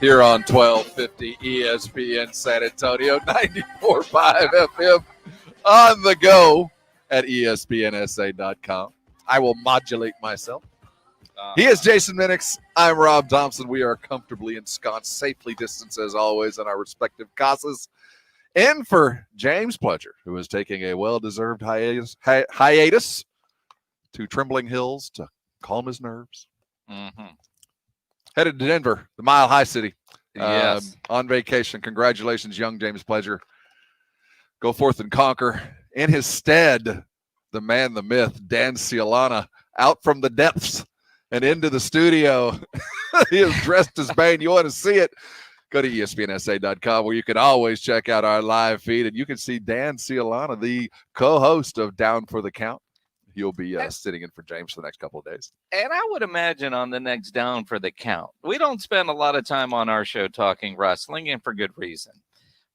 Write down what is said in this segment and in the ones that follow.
Here on 1250 ESPN San Antonio, 94.5 FM, on the go at ESPNSA.com. I will modulate myself. He is Jason Minix. I'm Rob Thompson. We are comfortably ensconced, safely distanced as always in our respective casas. And for James Pledger, who is taking a well-deserved hiatus to Trembling Hills to calm his nerves. Mm-hmm. Headed to Denver, the Mile High City. Yes. On vacation. Congratulations, young James Pledger. Go forth and conquer. In his stead, the man, the myth, Dan Cialana, out from the depths and into the studio. He is dressed as Bane. You want to see it? Go to ESPNSA.com, where you can always check out our live feed, and you can see Dan Cialana, the co-host of Down for the Count. He'll be sitting in for James for the next couple of days. And I would imagine on the next Down for the Count, we don't spend a lot of time on our show talking wrestling, and for good reason.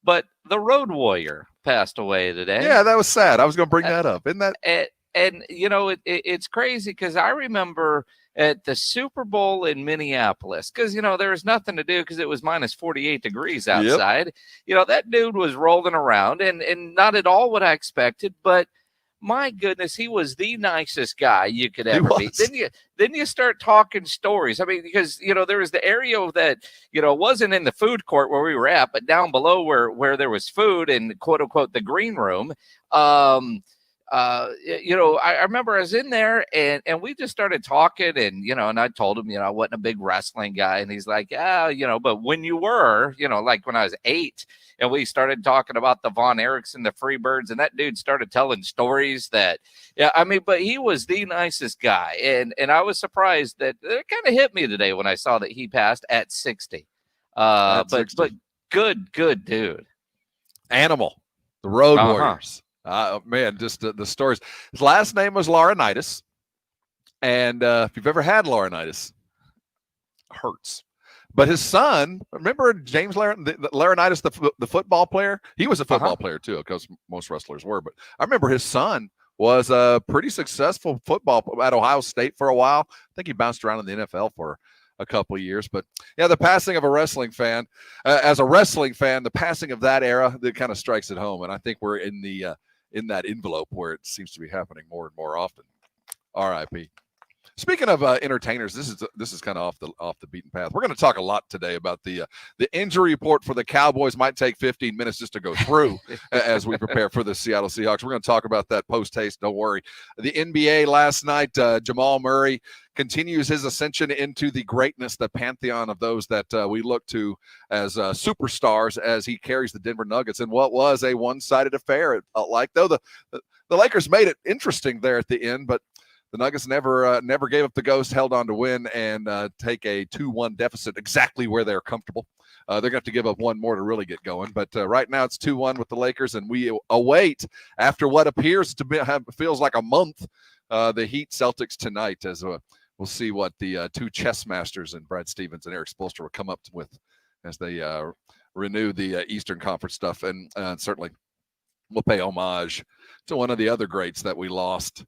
But the Road Warrior passed away today. Yeah, that was sad. I was going to bring that up. Isn't that? And you know, it's crazy because I remember at the Super Bowl in Minneapolis, because, you know, there was nothing to do because it was minus 48 degrees outside. Yep. You know, that dude was rolling around and not at all what I expected, but my goodness, he was the nicest guy you could ever meet. Then you start talking stories. I mean, because, you know, there was the area that, you know, wasn't in the food court where we were at, but down below where there was food and quote unquote the green room. You know, I remember I was in there and we just started talking and, you know, and I told him, you know, I wasn't a big wrestling guy. And he's like, yeah, you know, but when you were, you know, like when I was 8 and we started talking about the Von Erichs and the Freebirds, and that dude started telling stories that, yeah, I mean, but he was the nicest guy. And I was surprised that it kind of hit me today when I saw that he passed at 60. But good dude. Animal, the Road Warriors. Man, just the stories. His last name was Laurinaitis. And if you've ever had Laurinaitis, hurts. But his son, remember James Laurinaitis, the football player? He was a football player too, because most wrestlers were. But I remember his son was a pretty successful football at Ohio State for a while. I think he bounced around in the NFL for a couple of years. But yeah, the passing of a wrestling fan, as a wrestling fan, the passing of that era, that kind of strikes at home. And I think we're in the in that envelope where it seems to be happening more and more often. R.I.P. Speaking of entertainers, this is kind of off the beaten path. We're going to talk a lot today about the injury report for the Cowboys. Might take 15 minutes just to go through as we prepare for the Seattle Seahawks. We're going to talk about that post-haste. Don't worry. The NBA last night, Jamal Murray continues his ascension into the greatness, the pantheon of those that we look to as superstars as he carries the Denver Nuggets in what was a one-sided affair. It felt like, though the Lakers made it interesting there at the end, but the Nuggets never gave up the ghost, held on to win, and take a 2-1 deficit exactly where they're comfortable. They're going to have to give up one more to really get going. But right now it's 2-1 with the Lakers, and we await, after what appears to feels like a month, the Heat Celtics tonight, as we'll see what the two chess masters and Brad Stevens and Eric Spoelstra will come up with as they renew the Eastern Conference stuff. And certainly we'll pay homage to one of the other greats that we lost,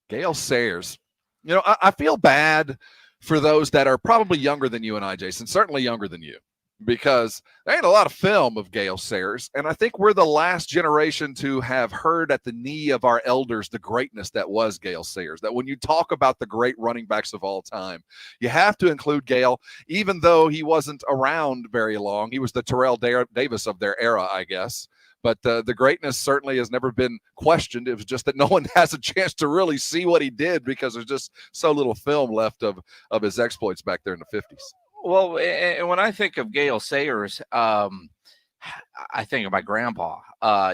Gale Sayers. You know, I feel bad for those that are probably younger than you and I, Jason, certainly younger than you, because there ain't a lot of film of Gale Sayers. And I think we're the last generation to have heard at the knee of our elders the greatness that was Gale Sayers. That when you talk about the great running backs of all time, you have to include Gale, even though he wasn't around very long. He was the Terrell Davis of their era, I guess. But the greatness certainly has never been questioned. It was just that no one has a chance to really see what he did because there's just so little film left of his exploits back there in the 50s. Well, and when I think of Gale Sayers, I think of my grandpa.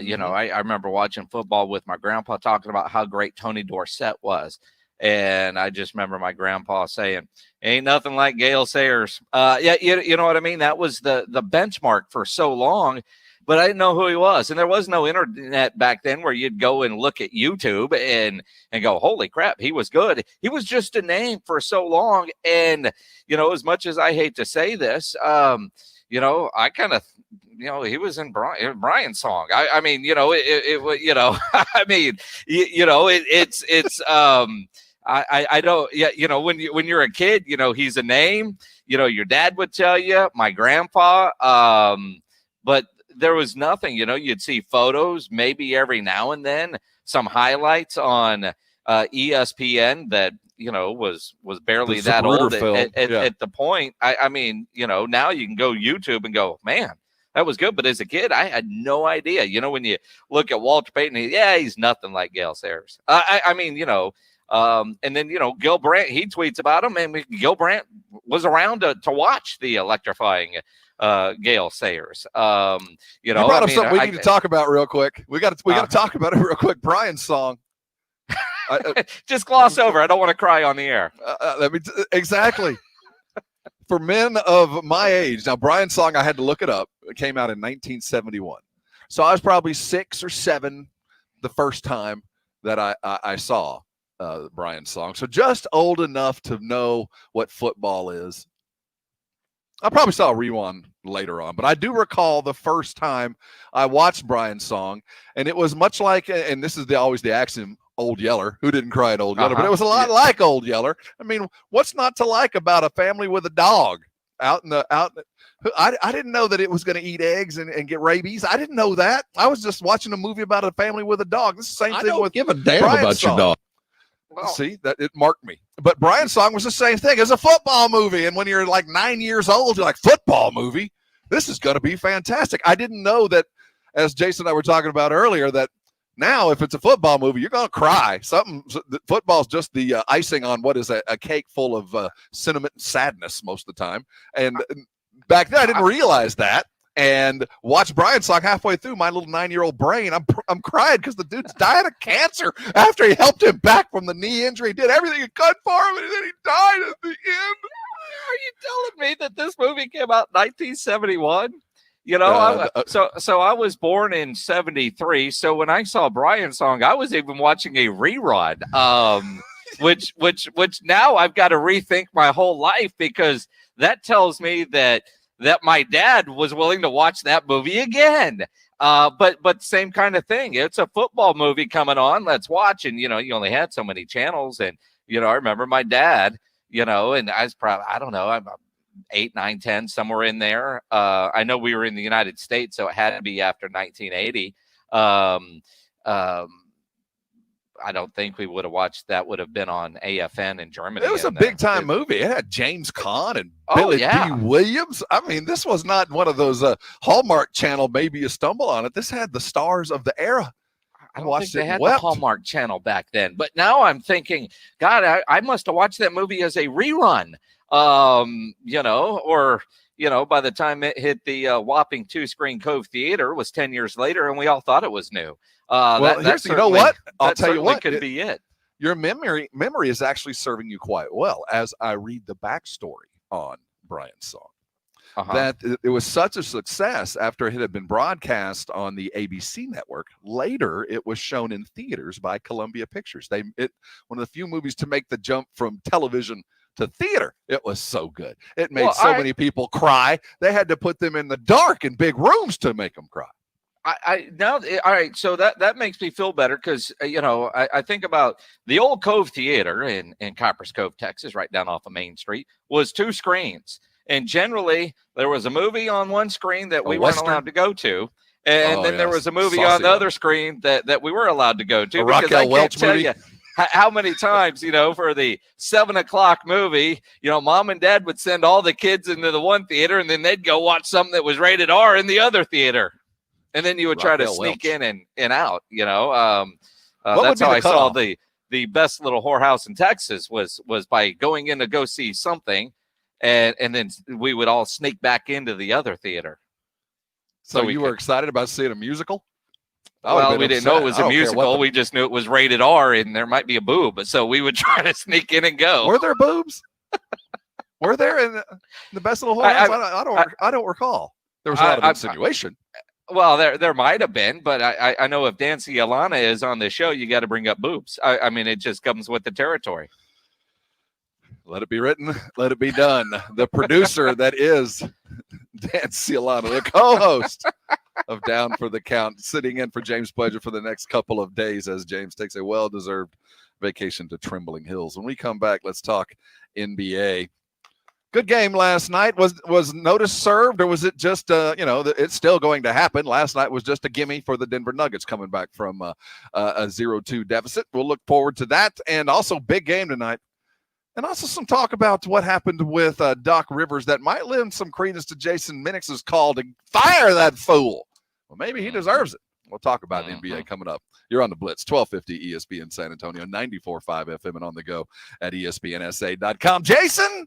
You know, I remember watching football with my grandpa talking about how great Tony Dorsett was. And I just remember my grandpa saying, ain't nothing like Gale Sayers. Yeah, you know what I mean? That was the benchmark for so long. But I didn't know who he was. And there was no internet back then where you'd go and look at YouTube and go, holy crap, he was good. He was just a name for so long. And, you know, as much as I hate to say this, you know, I kind of, you know, he was in Brian's song. I mean, you know, it you know, I mean, you know, it's I don't. Yeah, when you're a kid, he's a name. Your dad would tell you. My grandpa. But there was nothing. You'd see photos maybe every now and then, some highlights on ESPN that was barely that old at the point. I mean, now you can go YouTube and go, man, that was good. But as a kid, I had no idea. When you look at Walter Payton, he's nothing like Gale Sayers. I mean, and then Gil Brandt, he tweets about him, and Gil Brandt was around to watch the electrifying Gale Sayers. You brought up something we need to talk about real quick. We got to talk about it real quick. Brian's song. Just gloss over. I don't want to cry on the air. Exactly. For men of my age, now Brian's song, I had to look it up. It came out in 1971. So I was probably 6 or 7 the first time that I saw Brian's song. So just old enough to know what football is. I probably saw a rewind later on, but I do recall the first time I watched Brian's song, and it was much like, and this is always the axiom, Old Yeller. Who didn't cry at Old Yeller? But it was a lot like Old Yeller. I mean, what's not to like about a family with a dog I didn't know that it was going to eat eggs and get rabies. I didn't know that. I was just watching a movie about a family with a dog. This is the same thing with give a damn Brian's about song. your dog. Well, see, that it marked me. But Brian's song was the same thing as a football movie. And when you're like 9 years old, you're like, football movie? This is going to be fantastic. I didn't know that, as Jason and I were talking about earlier, that now if it's a football movie, you're going to cry. Football's just the icing on what is a cake full of sentiment and sadness most of the time. And back then, I didn't realize that. And watch Brian's song halfway through, my little 9-year-old brain, I'm crying because the dude's died of cancer after he helped him back from the knee injury. He did everything he could for him, and then he died at the end. Are you telling me that this movie came out in 1971? So I was born in 73. So when I saw Brian's song, I was even watching a rerun, which now I've got to rethink my whole life, because that tells me that my dad was willing to watch that movie again. But same kind of thing. It's a football movie coming on. Let's watch. And, you only had so many channels. And, I remember my dad, and I was probably, I don't know, I'm 8, 9, 10, somewhere in there. I know we were in the United States, so it had to be after 1980. I don't think we would have watched that. Would have been on AFN in Germany. It was a big time movie. It had James Caan and Billy D. Williams. I mean, this was not one of those Hallmark Channel, maybe you stumble on it. This had the stars of the era. I don't think they had the Hallmark Channel back then. But now I'm thinking, God, I must have watched that movie as a rerun. By the time it hit the whopping 2-screen Cove Theater, was 10 years later, and we all thought it was new. You know what? I'll tell you what. Could be it. Your memory is actually serving you quite well as I read the backstory on Brian's song. That it was such a success after it had been broadcast on the ABC network. Later, it was shown in theaters by Columbia Pictures. One of the few movies to make the jump from television to theater. It was so good. It made many people cry. They had to put them in the dark in big rooms to make them cry. All right. So that makes me feel better, because I think about the old Cove Theater in Coppers Cove, Texas, right down off of Main Street, was 2 screens, and generally there was a movie on one screen that we weren't allowed to go to, and then there was a movie on the other screen that we were allowed to go to. A because Raquel I can't tell movie. you how many times, for the 7:00 movie, mom and dad would send all the kids into the one theater, and then they'd go watch something that was rated R in the other theater. And then you would try to sneak in and out, that's how I saw the best little whorehouse in Texas was by going in to go see something, and then we would all sneak back into the other theater. So you were excited about seeing a musical? Well, we didn't know it was a musical. We just knew it was rated R and there might be a boob. So we would try to sneak in and go. Were there boobs? Were there in the best little whorehouse? I don't recall. There was a lot of insinuation. Well, there might have been, but I know if Dancy Alana is on this show, you got to bring up boobs. I mean, it just comes with the territory. Let it be written. Let it be done. The producer that is Dancy Alana, the co-host of Down for the Count, sitting in for James Pledger for the next couple of days as James takes a well-deserved vacation to Trembling Hills. When we come back, let's talk NBA. Good game last night. Was notice served, or was it just it's still going to happen? Last night was just a gimme for the Denver Nuggets coming back from a 0-2 deficit. We'll look forward to that, and also big game tonight, and also some talk about what happened with Doc Rivers that might lend some credence to Jason Minnick's call to fire that fool. Well, maybe he deserves it. We'll talk about the NBA coming up. You're on the Blitz, 1250 ESPN San Antonio, 94.5 FM, and on the go at ESPNSA.com. Jason,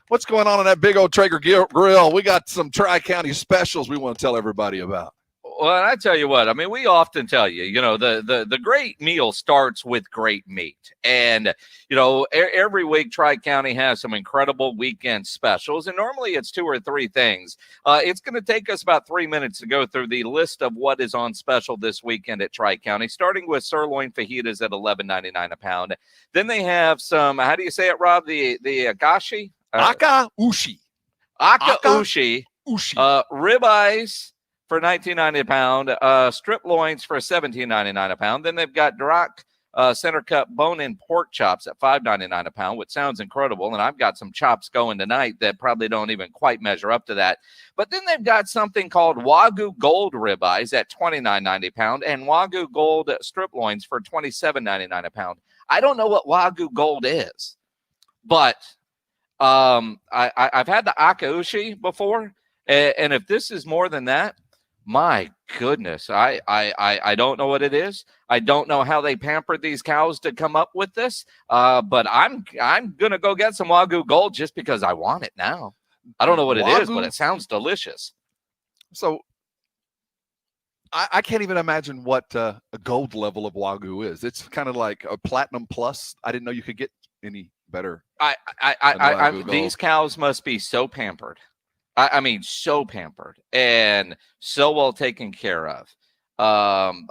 what's going on in that big old Traeger grill? We got some Tri-County specials we want to tell everybody about. Well, and I tell you what, I mean, we often tell you, the great meal starts with great meat. And, every week Tri-County has some incredible weekend specials. And normally it's 2 or 3 things. It's going to take us about 3 minutes to go through the list of what is on special this weekend at Tri-County, starting with Sirloin Fajitas at $11.99 a pound. Then they have some, how do you say it, Rob? The Agashi? Aka-ushi. Aka-ushi. Ribeyes for $19.90 a pound, strip loins for $17.99 a pound. Then they've got Duroc center cut bone-in pork chops at $5.99 a pound, which sounds incredible. And I've got some chops going tonight that probably don't even quite measure up to that. But then they've got something called Wagyu Gold ribeyes at $29.90 a pound and Wagyu Gold strip loins for $27.99 a pound. I don't know what Wagyu Gold is, but I've had the Aka-ushi before, and if this is more than that, my goodness, I don't know what it is. I don't know how they pampered these cows to come up with this, but I'm gonna go get some Wagyu Gold just because I want it now. I don't know what it is, but it sounds delicious. So I can't even imagine what a gold level of Wagyu is. It's kind of like a platinum plus. I didn't know you could get any better. These cows must be so pampered. I mean, so pampered and so well taken care of. And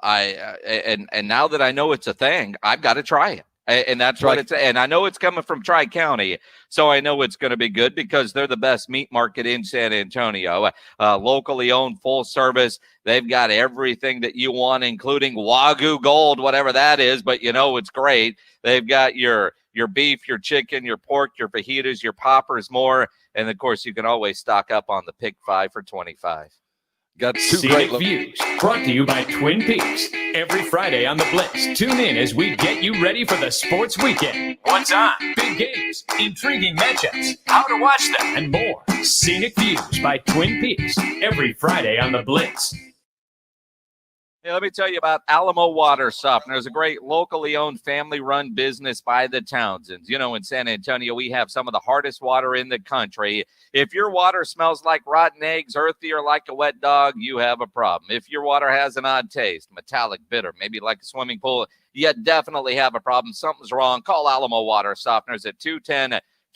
now that I know it's a thing, I've got to try it. And that's what it's. And I know it's coming from Tri-County, so I know it's going to be good because they're the best meat market in San Antonio. Locally owned, full service. They've got everything that you want, including Wagyu Gold, whatever that is. But it's great. They've got your beef, your chicken, your pork, your fajitas, your poppers, more. And, of course, you can always stock up on the Pick 5 for $25. Got 2 Scenic Views, brought to you by Twin Peaks. Every Friday on the Blitz, tune in as we get you ready for the sports weekend. What's on? Big games, intriguing matchups, how to watch them, and more. Scenic Views by Twin Peaks, every Friday on the Blitz. Hey, let me tell you about Alamo Water Softeners, a great locally owned family-run business by the Townsends. In San Antonio, we have some of the hardest water in the country. If your water smells like rotten eggs, earthy, or like a wet dog, you have a problem. If your water has an odd taste, metallic, bitter, maybe like a swimming pool, you definitely have a problem. Something's wrong. Call Alamo Water Softeners at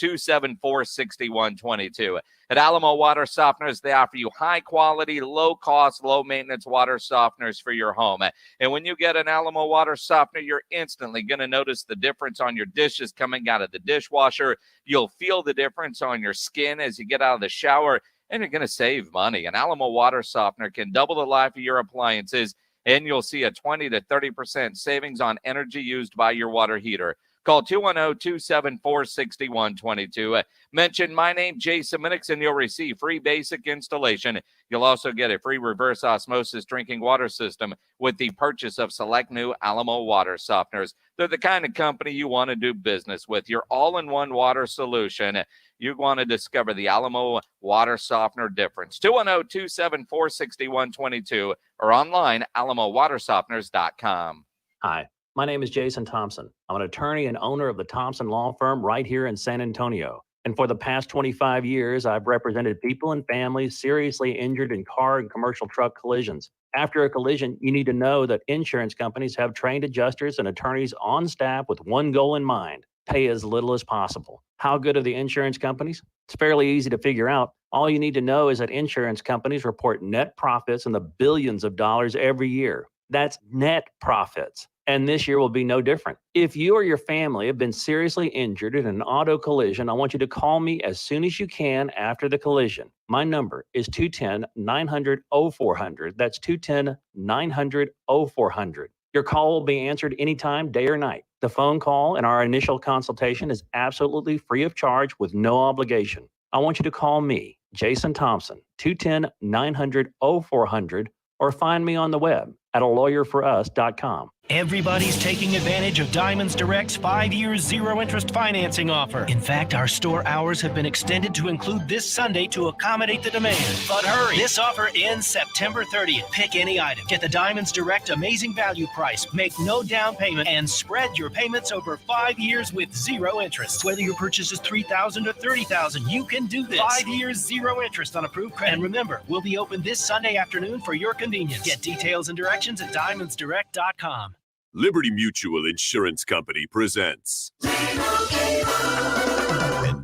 210-274-6122. At Alamo Water Softeners, they offer you high-quality, low-cost, low-maintenance water softeners for your home. And when you get an Alamo Water Softener, you're instantly going to notice the difference on your dishes coming out of the dishwasher. You'll feel the difference on your skin as you get out of the shower, and you're going to save money. An Alamo Water Softener can double the life of your appliances, and you'll see a 20 to 30% savings on energy used by your water heater. Call 210-274-6122. Mention my name, Jason Minnick, and you'll receive free basic installation. You'll also get a free reverse osmosis drinking water system with the purchase of select new Alamo Water Softeners. They're the kind of company you want to do business with. Your all-in-one water solution. You want to discover the Alamo Water Softener difference. 210-274-6122 or online, alamowatersofteners.com. Hi. My name is Jason Thompson. I'm an attorney and owner of the Thompson Law Firm right here in San Antonio. And for the past 25 years, I've represented people and families seriously injured in car and commercial truck collisions. After a collision, you need to know that insurance companies have trained adjusters and attorneys on staff with one goal in mind: pay as little as possible. How good are the insurance companies? It's fairly easy to figure out. All you need to know is that insurance companies report net profits in the billions of dollars every year. That's net profits. And this year will be no different. If you or your family have been seriously injured in an auto collision, I want you to call me as soon as you can after the collision. My number is 210-900-0400. That's 210-900-0400. Your call will be answered anytime, day or night. The phone call and our initial consultation is absolutely free of charge with no obligation. I want you to call me, Jason Thompson, 210-900-0400, or find me on the web at alawyerforus.com. Everybody's taking advantage of Diamonds Direct's 5-year zero-interest financing offer. In fact, our store hours have been extended to include this Sunday to accommodate the demand. But hurry, this offer ends September 30th. Pick any item, get the Diamonds Direct amazing value price, make no down payment, and spread your payments over 5 years with zero interest. Whether your purchase is $3,000 or $30,000, you can do this. 5 years, zero interest on approved credit. And remember, we'll be open this Sunday afternoon for your convenience. Get details and directions at diamondsdirect.com. Liberty Mutual Insurance Company presents and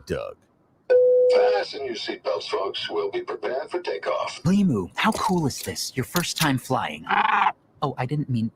Doug. Fasten your seatbelts, folks. We'll be prepared for takeoff. Limu, how cool is this? Your first time flying. Oh, I didn't mean...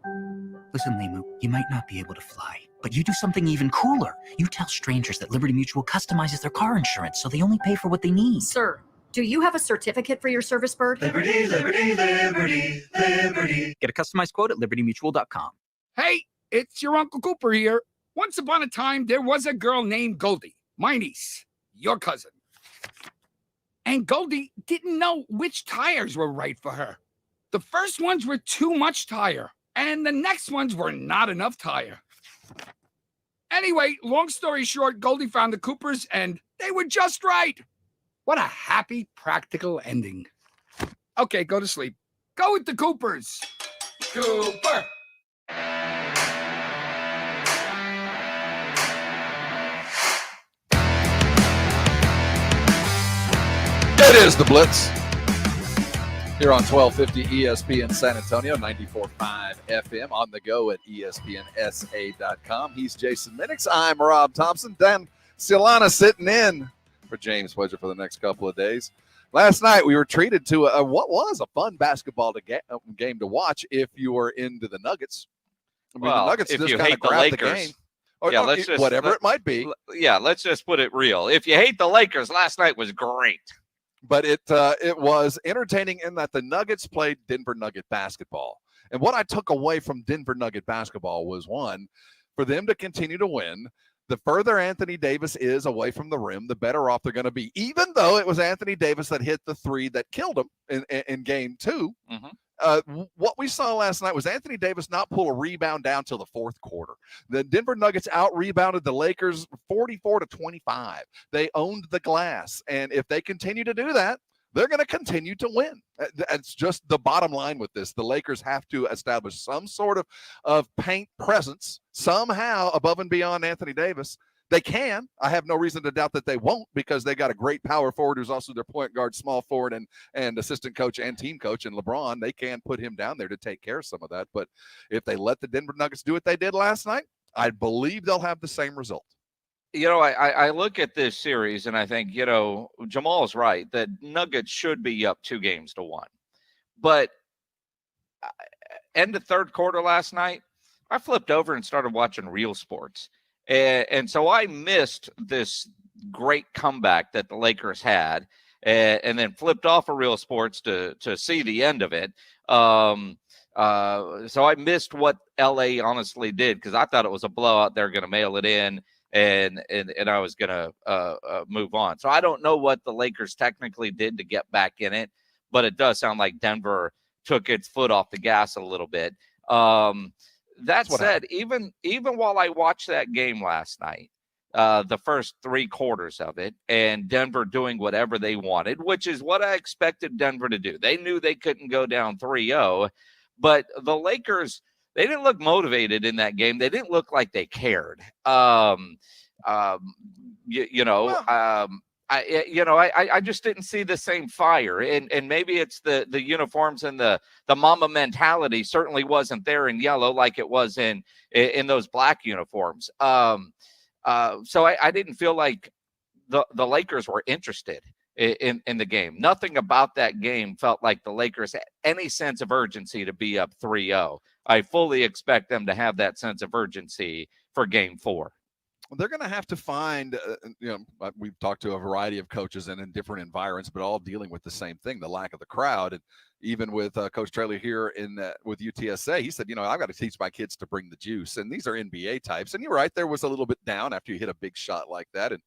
Listen, Limu, you might not be able to fly, but you do something even cooler. You tell strangers that Liberty Mutual customizes their car insurance so they only pay for what they need. Sir, do you have a certificate for your service bird? Liberty, liberty, liberty, liberty. Get a customized quote at libertymutual.com. Hey, it's your Uncle Cooper here. Once upon a time, there was a girl named Goldie, my niece, your cousin. And Goldie didn't know which tires were right for her. The first ones were too much tire, and the next ones were not enough tire. Anyway, long story short, Goldie found the Coopers, and they were just right. What a happy, practical ending. Okay, go to sleep. Go with the Coopers. Cooper. It is the Blitz here on 1250 ESPN San Antonio, 94.5 FM, on the go at ESPNSA.com. He's Jason Minix. I'm Rob Thompson. Dan Silana sitting in for James Wedger for the next couple of days. Last night we were treated to what was a fun basketball game to watch if you were into the Nuggets. I mean, the Nuggets just kind of grabbed the game. Whatever it might be. Yeah, let's just put it real. If you hate the Lakers, last night was great. But it was entertaining in that the Nuggets played Denver Nugget basketball. And what I took away from Denver Nugget basketball was, one, for them to continue to win, the further Anthony Davis is away from the rim, the better off they're going to be, even though it was Anthony Davis that hit the three that killed him in game two. Mm-hmm. What we saw last night was Anthony Davis not pull a rebound down till the fourth quarter. The Denver Nuggets out-rebounded the Lakers 44-25. They owned the glass, and if they continue to do that, they're going to continue to win. That's just the bottom line with this. The Lakers have to establish some sort of paint presence somehow above and beyond Anthony Davis. They can. I have no reason to doubt that they won't, because they got a great power forward who's also their point guard, small forward, and assistant coach and team coach, and LeBron. They can put him down there to take care of some of that. But if they let the Denver Nuggets do what they did last night, I believe they'll have the same result. You know, I look at this series and I think, you know, Jamal's right that Nuggets should be up 2-1. But end of third quarter last night, I flipped over and started watching Real Sports. And so I missed this great comeback that the Lakers had, and then flipped off of Real Sports to see the end of it. So I missed what LA honestly did, because I thought it was a blowout. They're going to mail it in, and I was going to move on. So I don't know what the Lakers technically did to get back in it, but it does sound like Denver took its foot off the gas a little bit. That said, even while I watched that game last night, the first 3 quarters of it, and Denver doing whatever they wanted, which is what I expected Denver to do. They knew they couldn't go down 3-0, but the Lakers, they didn't look motivated in that game. They didn't look like they cared. I just didn't see the same fire, and maybe it's the uniforms, and the Mamba mentality certainly wasn't there in yellow like it was in those black uniforms. So I didn't feel like the Lakers were interested in the game. Nothing about that game felt like the Lakers had any sense of urgency to be up 3-0. I fully expect them to have that sense of urgency for game 4. they're going to have to find, we've talked to a variety of coaches and in different environments, but all dealing with the same thing, the lack of the crowd. And even with Coach Traylor here with UTSA, he said, I've got to teach my kids to bring the juice. And these are NBA types. And you're right, there was a little bit down after you hit a big shot like that. And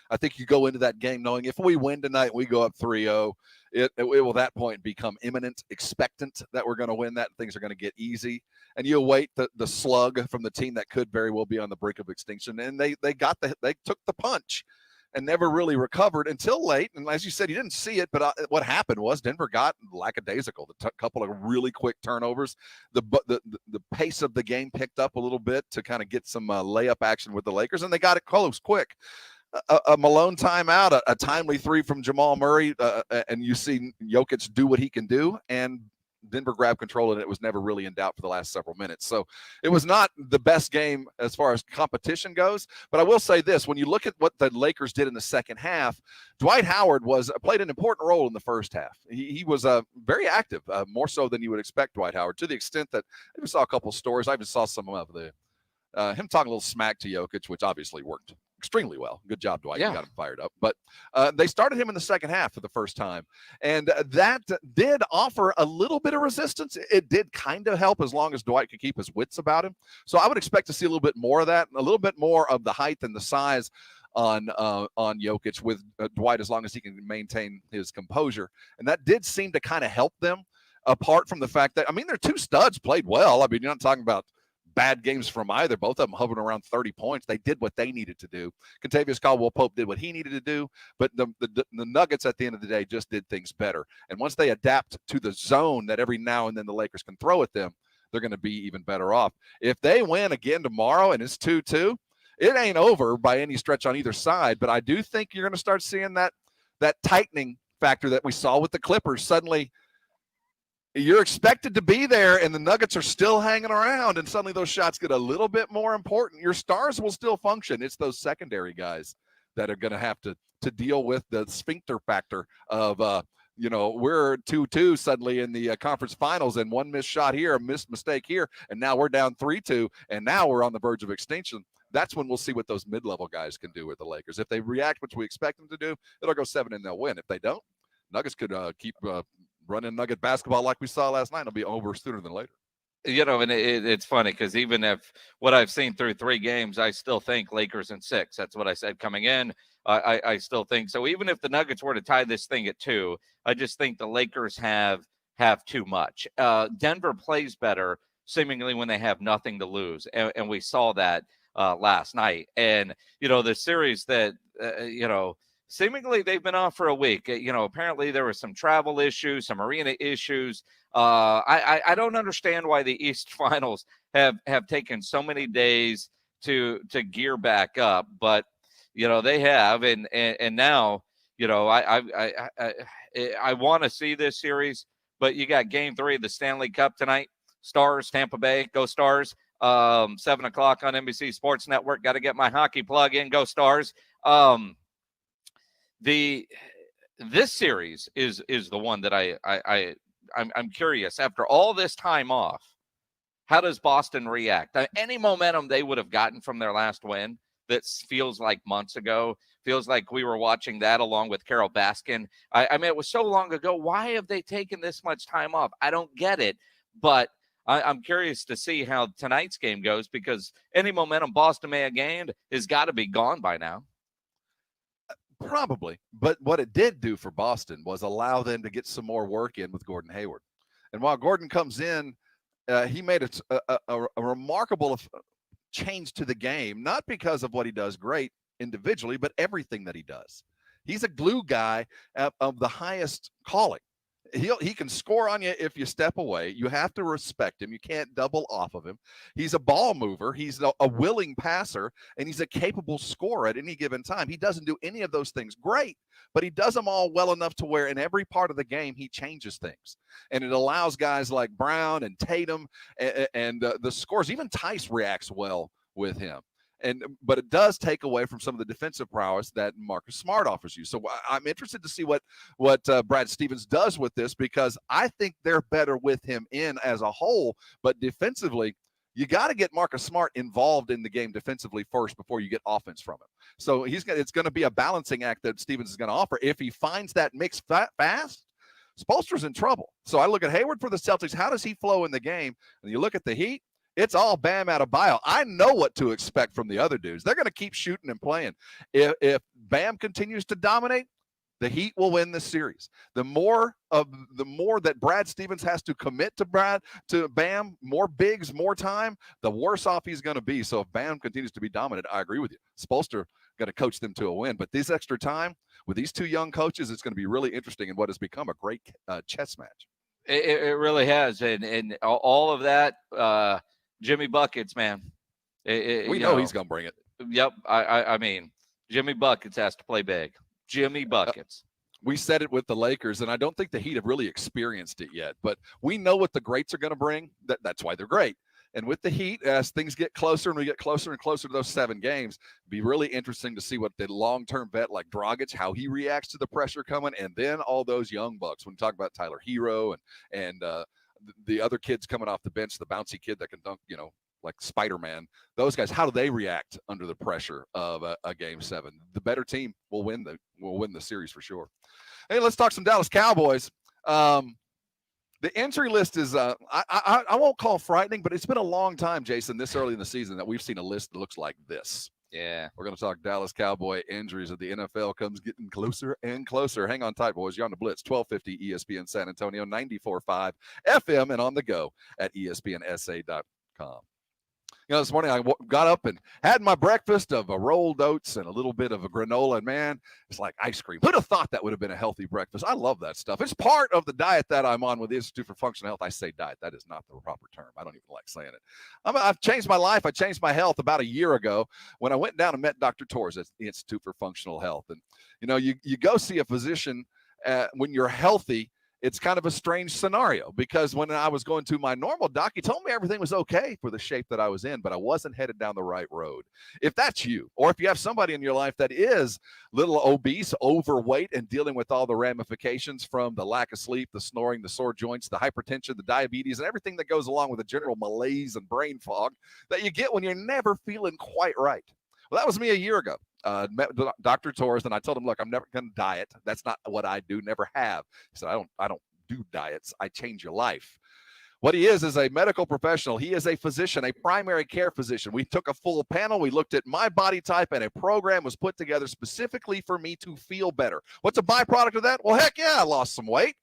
I think you go into that game knowing if we win tonight, we go up 3-0, it will at that point become imminent, expectant that we're going to win that and things are going to get easy. And you await the slug from the team that could very well be on the brink of extinction. And they took the punch and never really recovered until late. And as you said, you didn't see it, but what happened was Denver got lackadaisical. The couple of really quick turnovers, the pace of the game picked up a little bit to kind of get some layup action with the Lakers, and they got it close quick. A Malone timeout, a timely three from Jamal Murray, and you see Jokic do what he can do, and Denver grabbed control, and it was never really in doubt for the last several minutes. So it was not the best game as far as competition goes, but I will say this. When you look at what the Lakers did in the second half, Dwight Howard played an important role in the first half. He was very active, more so than you would expect Dwight Howard, to the extent that I saw a couple stories. I even saw some of him talking a little smack to Jokic, which obviously worked extremely well. Good job, Dwight. You got him fired up. But they started him in the second half for the first time. And that did offer a little bit of resistance. It did kind of help as long as Dwight could keep his wits about him. So I would expect to see a little bit more of that, a little bit more of the height and the size on Jokic with Dwight, as long as he can maintain his composure. And that did seem to kind of help them, apart from the fact that, their two studs played well. You're not talking about bad games from either. Both of them hovering around 30 points. They did what they needed to do. Contavious Caldwell-Pope did what he needed to do, but the Nuggets at the end of the day just did things better. And once they adapt to the zone that every now and then the Lakers can throw at them, they're going to be even better off. If they win again tomorrow and it's 2-2, it ain't over by any stretch on either side, but I do think you're going to start seeing that tightening factor that we saw with the Clippers. Suddenly, you're expected to be there, and the Nuggets are still hanging around, and suddenly those shots get a little bit more important. Your stars will still function. It's those secondary guys that are going to have to deal with the sphincter factor of, we're 2-2 suddenly in the conference finals, and one missed shot here, a missed mistake here, and now we're down 3-2, and now we're on the verge of extinction. That's when we'll see what those mid-level guys can do with the Lakers. If they react, which we expect them to do, it'll go 7 and they'll win. If they don't, Nuggets could keep running Nugget basketball like we saw last night. It'll be over sooner than later. And it's funny because even if what I've seen through 3 games, I still think Lakers in 6. That's what I said coming in. I still think so. Even if the Nuggets were to tie this thing at 2, I just think the Lakers have too much. Denver plays better seemingly when they have nothing to lose, and we saw that last night. And the series that seemingly they've been off for a week. Apparently there were some travel issues, some arena issues. I don't understand why the East Finals have taken so many days to gear back up, but they have, and now I want to see this series, but you got Game 3 of the Stanley Cup tonight. Stars, Tampa Bay, go Stars. 7 o'clock on NBC Sports Network. Got to get my hockey plug in. Go Stars. This series is the one that I'm curious. After all this time off, how does Boston react? Any momentum they would have gotten from their last win that feels like months ago, feels like we were watching that along with Carol Baskin. It was so long ago. Why have they taken this much time off? I don't get it, but I'm curious to see how tonight's game goes, because any momentum Boston may have gained has got to be gone by now. Probably. But what it did do for Boston was allow them to get some more work in with Gordon Hayward. And while Gordon comes in, he made a remarkable change to the game, not because of what he does great individually, but everything that he does. He's a glue guy of the highest calling. He can score on you if you step away. You have to respect him. You can't double off of him. He's a ball mover. He's a willing passer, and he's a capable scorer at any given time. He doesn't do any of those things great, but he does them all well enough to where in every part of the game he changes things. And it allows guys like Brown and Tatum and the scores. Even Tice reacts well with him. But it does take away from some of the defensive prowess that Marcus Smart offers you. So I'm interested to see what Brad Stevens does with this, because I think they're better with him in as a whole. But defensively, you got to get Marcus Smart involved in the game defensively first before you get offense from him. So it's going to be a balancing act that Stevens is going to offer. If he finds that mix fast, Spoelstra's in trouble. So I look at Hayward for the Celtics. How does he flow in the game? And you look at the Heat, it's all Bam Adebayo. I know what to expect from the other dudes. They're going to keep shooting and playing. If Bam continues to dominate, the Heat will win this series. The more that Brad Stevens has to commit to Bam, more bigs, more time, the worse off he's going to be. So if Bam continues to be dominant, I agree with you. Spoelstra got to coach them to a win. But this extra time with these two young coaches, it's going to be really interesting in what has become a great chess match. It really has, and all of that, Jimmy Buckets, man. We know he's going to bring it. Yep. I mean, Jimmy Buckets has to play big. Jimmy Buckets. We said it with the Lakers, and I don't think the Heat have really experienced it yet. But we know what the greats are going to bring. That's why they're great. And with the Heat, as things get closer and we get closer and closer to those 7 games, it'd be really interesting to see what the long-term vet like Dragic, how he reacts to the pressure coming, and then all those young bucks. When we talk about Tyler Hero and the other kids coming off the bench, the bouncy kid that can dunk, like Spider-Man, those guys, how do they react under the pressure of a Game 7? The better team will win the series for sure. Hey, let's talk some Dallas Cowboys. The injury list is I won't call frightening, but it's been a long time, Jason, this early in the season that we've seen a list that looks like this. Yeah. We're going to talk Dallas Cowboy injuries as the NFL comes getting closer and closer. Hang on tight, boys. You're on the Blitz, 1250 ESPN San Antonio, 94.5 FM, and on the go at ESPNSA.com. This morning I got up and had my breakfast of rolled oats and a little bit of a granola, and man, it's like ice cream. Who'd have thought that would have been a healthy breakfast? I love that stuff. It's part of the diet that I'm on with the Institute for Functional Health. I say diet. That is not the proper term. I don't even like saying it. I've changed my life. I changed my health about a year ago when I went down and met Dr. Torres at the Institute for Functional Health. And, you go see a physician when you're healthy. It's kind of a strange scenario because when I was going to my normal doc, he told me everything was okay for the shape that I was in, but I wasn't headed down the right road. If that's you, or if you have somebody in your life that is little obese, overweight, and dealing with all the ramifications from the lack of sleep, the snoring, the sore joints, the hypertension, the diabetes, and everything that goes along with the general malaise and brain fog that you get when you're never feeling quite right. Well, that was me a year ago. Met Dr. Torres, and I told him, look, I'm never going to diet. That's not what I do, never have. He said, I don't do diets. I change your life. What he is a medical professional. He is a physician, a primary care physician. We took a full panel. We looked at my body type, and a program was put together specifically for me to feel better. What's a byproduct of that? Well, heck yeah, I lost some weight,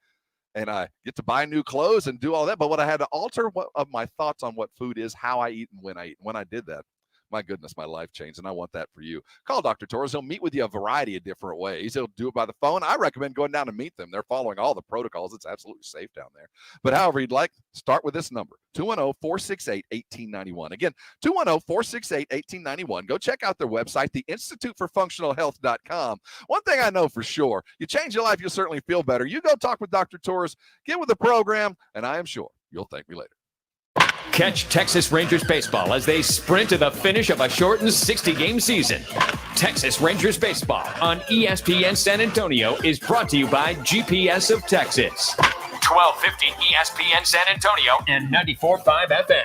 and I get to buy new clothes and do all that. But what I had to alter of my thoughts on what food is, how I eat, and when I eat. When I did that, my goodness, my life changed, and I want that for you. Call Dr. Torres. He'll meet with you a variety of different ways. He'll do it by the phone. I recommend going down and meet them. They're following all the protocols. It's absolutely safe down there. But however you'd like, start with this number, 210-468-1891. Again, 210-468-1891. Go check out their website, the instituteforfunctionalhealth.com. One thing I know for sure, you change your life, you'll certainly feel better. You go talk with Dr. Torres, get with the program, and I am sure you'll thank me later. Catch Texas Rangers baseball as they sprint to the finish of a shortened 60-game season. Texas Rangers baseball on ESPN San Antonio is brought to you by GPS of Texas. 1250 ESPN San Antonio and 94.5 FM.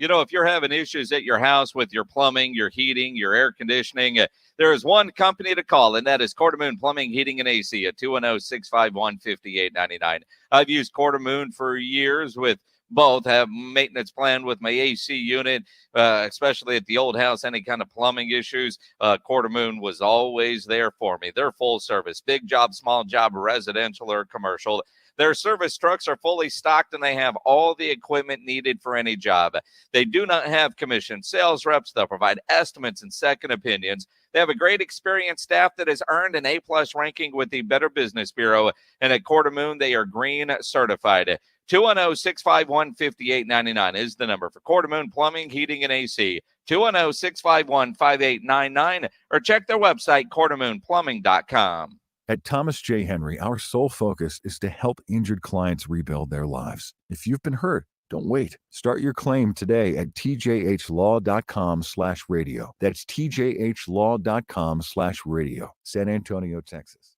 If you're having issues at your house with your plumbing, your heating, your air conditioning, there is one company to call, and that is Quarter Plumbing, Heating, and AC at 210-651-5899. I've used Quarter for years with both, have maintenance plan with my AC unit, especially at the old house, any kind of plumbing issues. Quarter was always there for me. They're full service, big job, small job, residential or commercial. Their service trucks are fully stocked, and they have all the equipment needed for any job. They do not have commissioned sales reps. They'll provide estimates and second opinions. They have a great experienced staff that has earned an A-plus ranking with the Better Business Bureau. And at Quarter they are green certified. 210-651-5899 is the number for Quarter Plumbing, Heating, and AC. 210-651-5899 or check their website, quartermoonplumbing.com. At Thomas J. Henry, our sole focus is to help injured clients rebuild their lives. If you've been hurt, don't wait. Start your claim today at tjhlaw.com/radio. That's tjhlaw.com/radio. San Antonio, Texas.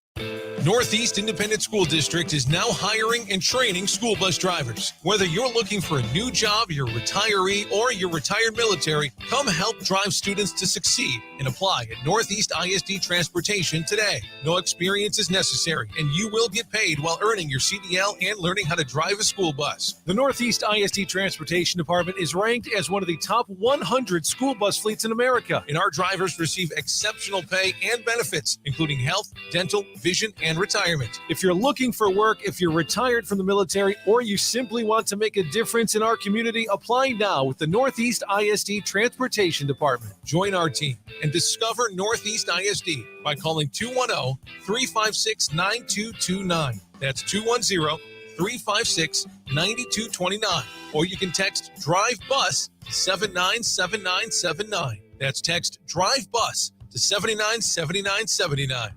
Northeast Independent School District is now hiring and training school bus drivers. Whether you're looking for a new job, you're a retiree, or you're retired military, come help drive students to succeed and apply at Northeast ISD Transportation today. No experience is necessary, and you will get paid while earning your CDL and learning how to drive a school bus. The Northeast ISD Transportation Department is ranked as one of the top 100 school bus fleets in America, and our drivers receive exceptional pay and benefits, including health, dental, vision, and retirement. If you're looking for work, if you're retired from the military, or you simply want to make a difference in our community, apply now with the Northeast ISD Transportation Department. Join our team and discover Northeast ISD by calling 210-356-9229. That's 210-356-9229. Or you can text Drive Bus to 797979. That's text Drive Bus to 797979.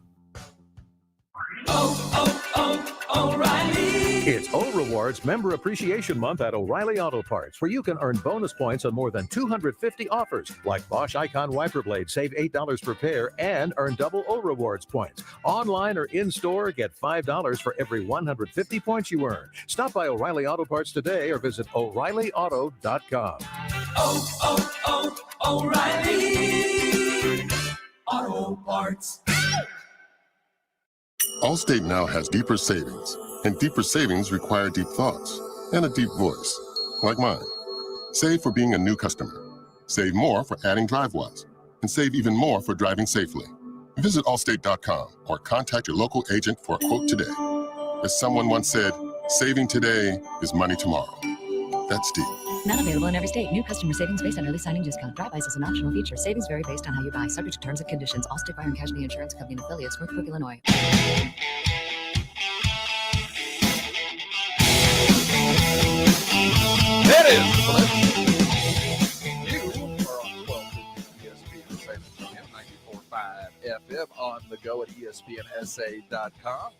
O'Reilly. It's O Rewards Member Appreciation Month at O'Reilly Auto Parts, where you can earn bonus points on more than 250 offers, like Bosch Icon Wiper Blade, save $8 per pair, and earn double O Rewards points. Online or in-store, get $5 for every 150 points you earn. Stop by O'Reilly Auto Parts today or visit O'ReillyAuto.com. O'Reilly Auto Parts. Allstate now has deeper savings, and deeper savings require deep thoughts and a deep voice, like mine. Save for being a new customer. Save more for adding DriveWise, and save even more for driving safely. Visit Allstate.com or contact your local agent for a quote today. As someone once said, saving today is money tomorrow. That's deep. Not available in every state. New customer savings based on early signing discount. DriveWise is an optional feature. Savings vary based on how you buy. Subject to terms and conditions. Allstate Fire and Casualty Insurance Company and affiliates. Northbrook, Illinois. It is Blitz. You are on 1250 ESPN San Antonio, 94.5 FM on the go at ESPNSA.com.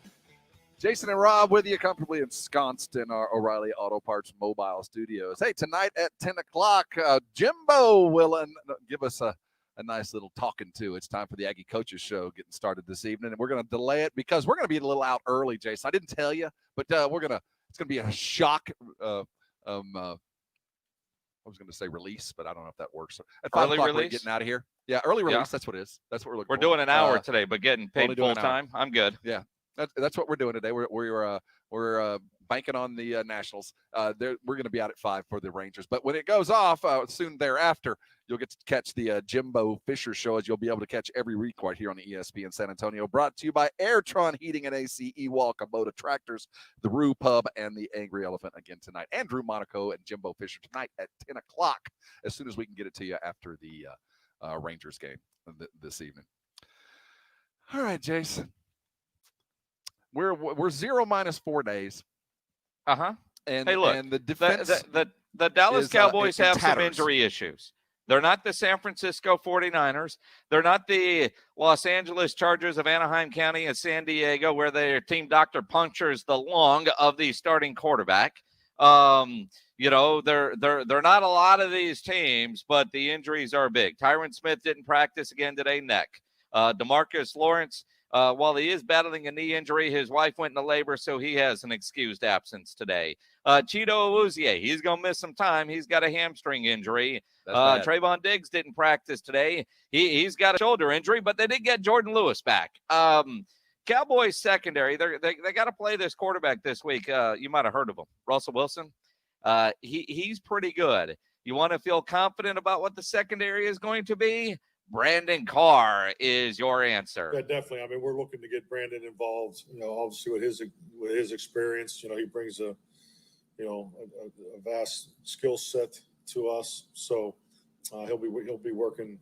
Jason and Rob with you, comfortably ensconced in our O'Reilly Auto Parts mobile studios. Hey, tonight at 10 o'clock, Jimbo will give us a nice little talking to. It's time for the Aggie Coaches Show getting started this evening, and we're going to delay it because we're going to be a little out early, Jason. I didn't tell you, but it's going to be a shock. I was going to say release, but I don't know if that works. At 5 o'clock, we're getting out of here. Yeah, early release. Yeah. That's what it is. That's what we're looking for. We're doing an hour today, but getting paid full time. I'm good. Yeah. That's what we're doing today. We're banking on the Nationals. We're going to be out at 5 for the Rangers. But when it goes off soon thereafter, you'll get to catch the Jimbo Fisher Show, as you'll be able to catch every week right here on the ESPN San Antonio. Brought to you by Airtron Heating and AC, Ewalk, Kubota Tractors, the Rue Pub, and the Angry Elephant again tonight. Andrew Monaco and Jimbo Fisher tonight at 10 o'clock, as soon as we can get it to you after the Rangers game this evening. All right, Jason. We're 0-4 days. And hey, look, and the defense the Dallas Cowboys have some injury issues. They're not the San Francisco 49ers. They're not the Los Angeles Chargers of Anaheim County and San Diego, where their team doctor punctures the lung of the starting quarterback. They're not a lot of these teams, but the injuries are big. Tyron Smith didn't practice again today, neck. DeMarcus Lawrence, while he is battling a knee injury, his wife went into labor, so he has an excused absence today. Cheeto Awuzie, he's going to miss some time. He's got a hamstring injury. Trayvon Diggs didn't practice today. He's got a shoulder injury, but they did get Jordan Lewis back. Cowboys secondary, they got to play this quarterback this week. You might have heard of him, Russell Wilson. He's pretty good. You want to feel confident about what the secondary is going to be? Brandon Carr is your answer. Yeah, definitely. I mean, we're looking to get Brandon involved. Obviously with his experience, he brings a vast skill set to us. So he'll be working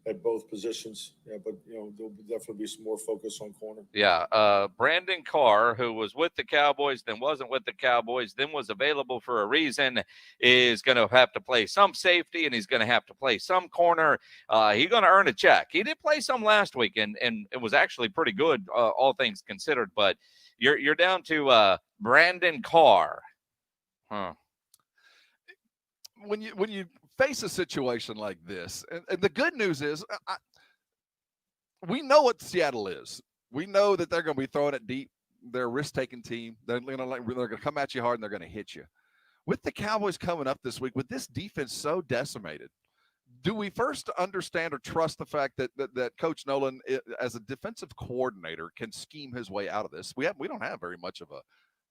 at both positions. Yeah, but there'll definitely be some more focus on corner. Yeah, Brandon Carr, who was with the Cowboys, then wasn't with the Cowboys, then was available for a reason, is going to have to play some safety, and he's going to have to play some corner. He's going to earn a check. He did play some last week, and it was actually pretty good, all things considered. But you're down to Brandon Carr. When you face a situation like this, and the good news is we know what Seattle is. We know that they're going to be throwing it deep. They're a risk-taking team. They're going to come at you hard, and they're going to hit you. With the Cowboys coming up this week, with this defense so decimated, do we first understand or trust the fact that Coach Nolan, as a defensive coordinator, can scheme his way out of this? We don't have very much of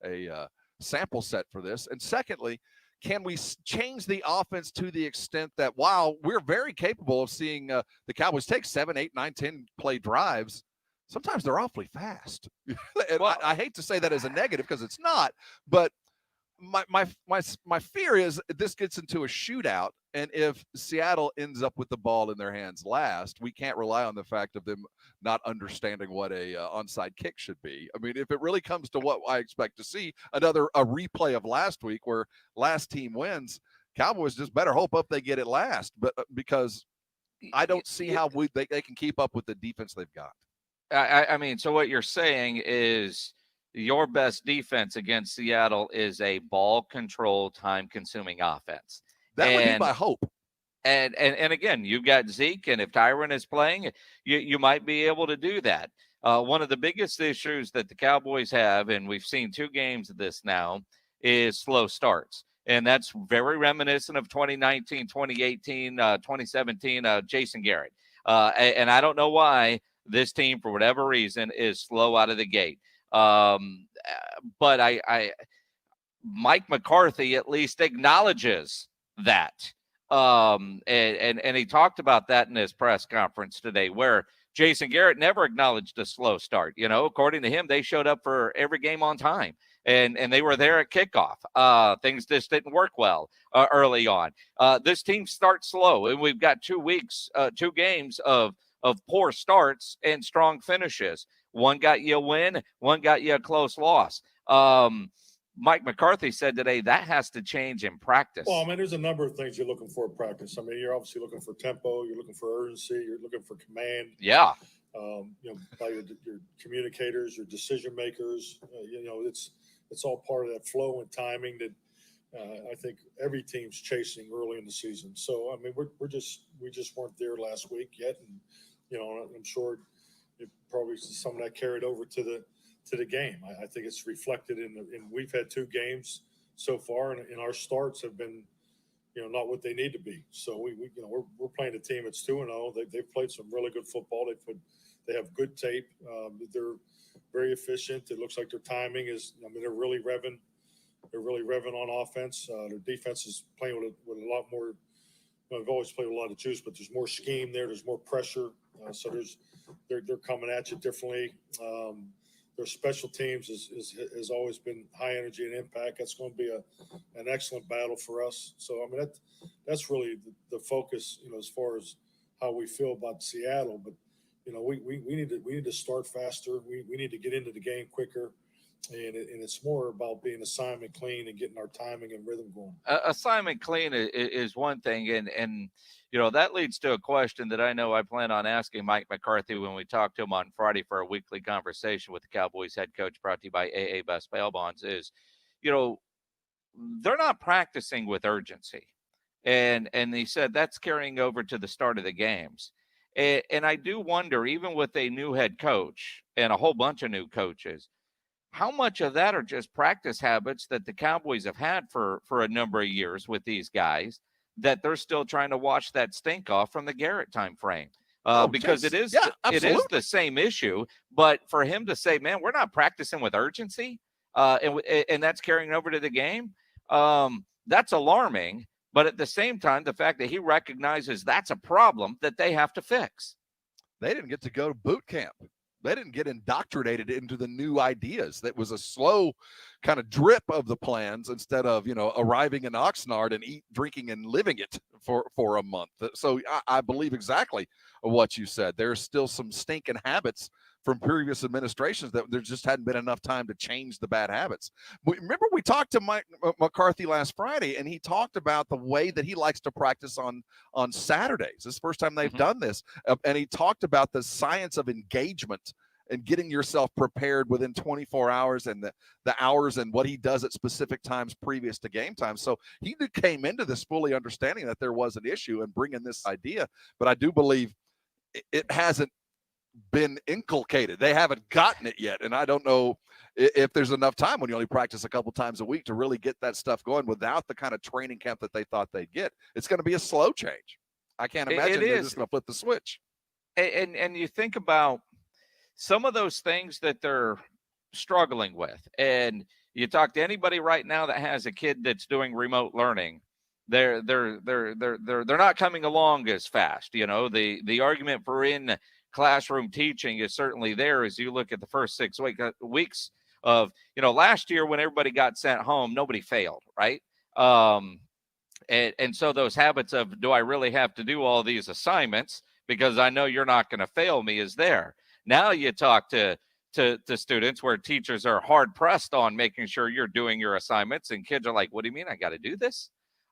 a sample set for this. And secondly, can we change the offense to the extent that while we're very capable of seeing the Cowboys take 7, 8, 9, 10 play drives, sometimes they're awfully fast. And well, I hate to say that as a negative because it's not, but my fear is this gets into a shootout, and if Seattle ends up with the ball in their hands last, we can't rely on the fact of them not understanding what a onside kick should be. I mean, if it really comes to what I expect to see, a replay of last week where last team wins, Cowboys just better hope up they get it last, but because I don't see how they can keep up with the defense they've got. I mean, so what you're saying is your best defense against Seattle is a ball control, time-consuming offense. That would be my hope. And again, you've got Zeke, and if Tyron is playing, you might be able to do that. One of the biggest issues that the Cowboys have, and we've seen 2 games of this now, is slow starts. And that's very reminiscent of 2019, 2018, 2017, Jason Garrett. And I don't know why this team, for whatever reason, is slow out of the gate. But Mike McCarthy at least acknowledges that. And he talked about that in his press conference today, where Jason Garrett never acknowledged a slow start. You know, according to him, they showed up for every game on time, and they were there at kickoff. Things just didn't work well early on. This team starts slow, and we've got 2 games of poor starts and strong finishes. One got you a win, one got you a close loss. Mike McCarthy said today that has to change in practice. Well, I mean, there's a number of things you're looking for in practice. I mean, you're obviously looking for tempo, you're looking for urgency, you're looking for command. Yeah. By your communicators, your decision makers. It's all part of that flow and timing that I think every team's chasing early in the season. So I mean, we just weren't there last week yet, and I'm sure probably some of that carried over to the game. I think it's reflected in we've had 2 games so far, and our starts have been, not what they need to be. So we're playing a team that's 2-0. They've played some really good football. They have good tape. They're very efficient. It looks like their timing is. I mean, they're really revving. They're really revving on offense. Their defense is playing with a lot more. They've always played with a lot of juice, but there's more scheme there. There's more pressure. So they're coming at you differently. Their special teams has always been high energy and impact. That's going to be an excellent battle for us. So I mean that's really the focus, as far as how we feel about Seattle. But we need to start faster. We need to get into the game quicker. And it's more about being assignment clean and getting our timing and rhythm going. Assignment clean is one thing, and that leads to a question that I know I plan on asking Mike McCarthy when we talk to him on Friday for a weekly conversation with the Cowboys head coach, brought to you by AA Best Bail Bonds. Is they're not practicing with urgency, and he said that's carrying over to the start of the games. And I do wonder, even with a new head coach and a whole bunch of new coaches, how much of that are just practice habits that the Cowboys have had for a number of years with these guys, that they're still trying to wash that stink off from the Garrett time frame? Because it is the same issue. But for him to say, man, we're not practicing with urgency, and that's carrying over to the game, that's alarming. But at the same time, the fact that he recognizes that's a problem that they have to fix. They didn't get to go to boot camp. They didn't get indoctrinated into the new ideas. That was a slow kind of drip of the plans instead of, arriving in Oxnard and drinking and living it for a month. So I believe exactly what you said. There's still some stinking habits from previous administrations that there just hadn't been enough time to change the bad habits. Remember, we talked to Mike McCarthy last Friday, and he talked about the way that he likes to practice on Saturdays. This is the first time they've done this. And he talked about the science of engagement and getting yourself prepared within 24 hours and the hours and what he does at specific times previous to game time. So he came into this fully understanding that there was an issue and bringing this idea. But I do believe it hasn't been inculcated. They haven't gotten it yet. And I don't know if there's enough time when you only practice a couple times a week to really get that stuff going without the kind of training camp that they thought they'd get. It's going to be a slow change. I can't imagine they're just going to flip the switch. And you think about some of those things that they're struggling with, and you talk to anybody right now that has a kid that's doing remote learning, they're not coming along as fast. You know, the argument for in classroom teaching is certainly there as you look at the first 6 weeks of, you know, last year when everybody got sent home, nobody failed, right? And so those habits of, do I really have to do all these assignments because I know you're not going to fail me, is there. Now you talk to students where teachers are hard pressed on making sure you're doing your assignments, and kids are like, what do you mean I got to do this?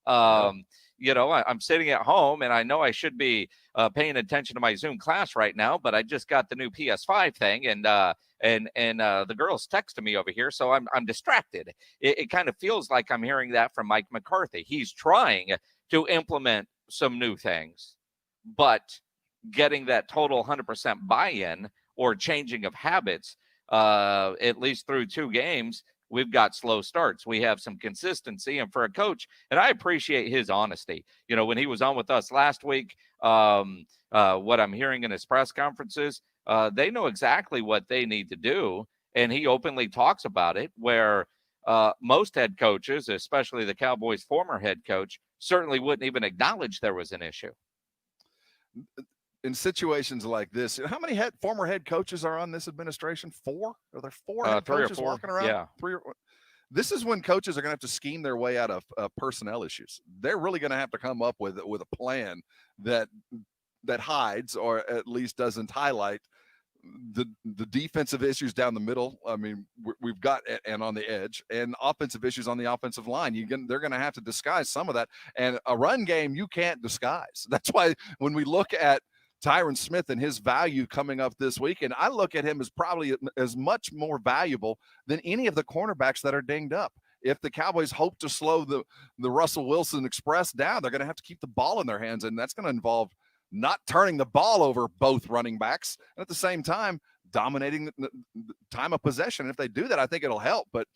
You know, I'm sitting at home and I know I should be paying attention to my Zoom class right now, but I just got the new PS5 thing, and the girl's texting me over here, so I'm distracted. It kind of feels like I'm hearing that from Mike McCarthy. He's trying to implement some new things, but getting that total 100% buy-in or changing of habits, at least through 2 games, we've got slow starts. We have some consistency. And for a coach, and I appreciate his honesty, you know, when he was on with us last week, what I'm hearing in his press conferences, they know exactly what they need to do. And he openly talks about it, where most head coaches, especially the Cowboys' former head coach, certainly wouldn't even acknowledge there was an issue. In situations like this, how many former head coaches are on this administration? 4? Are there 4 head 3 or coaches 4 walking around? Yeah. 3 or 4. This is when coaches are going to have to scheme their way out of personnel issues. They're really going to have to come up with a plan that hides, or at least doesn't highlight, the defensive issues down the middle. I mean, we've got, and on the edge, and offensive issues on the offensive line. They're going to have to disguise some of that. And a run game you can't disguise. That's why when we look at Tyron Smith and his value coming up this weekend, I look at him as probably as much more valuable than any of the cornerbacks that are dinged up. If the Cowboys hope to slow the Russell Wilson Express down, they're going to have to keep the ball in their hands, and that's going to involve not turning the ball over both running backs, and at the same time dominating the time of possession. And if they do that, I think it'll help. But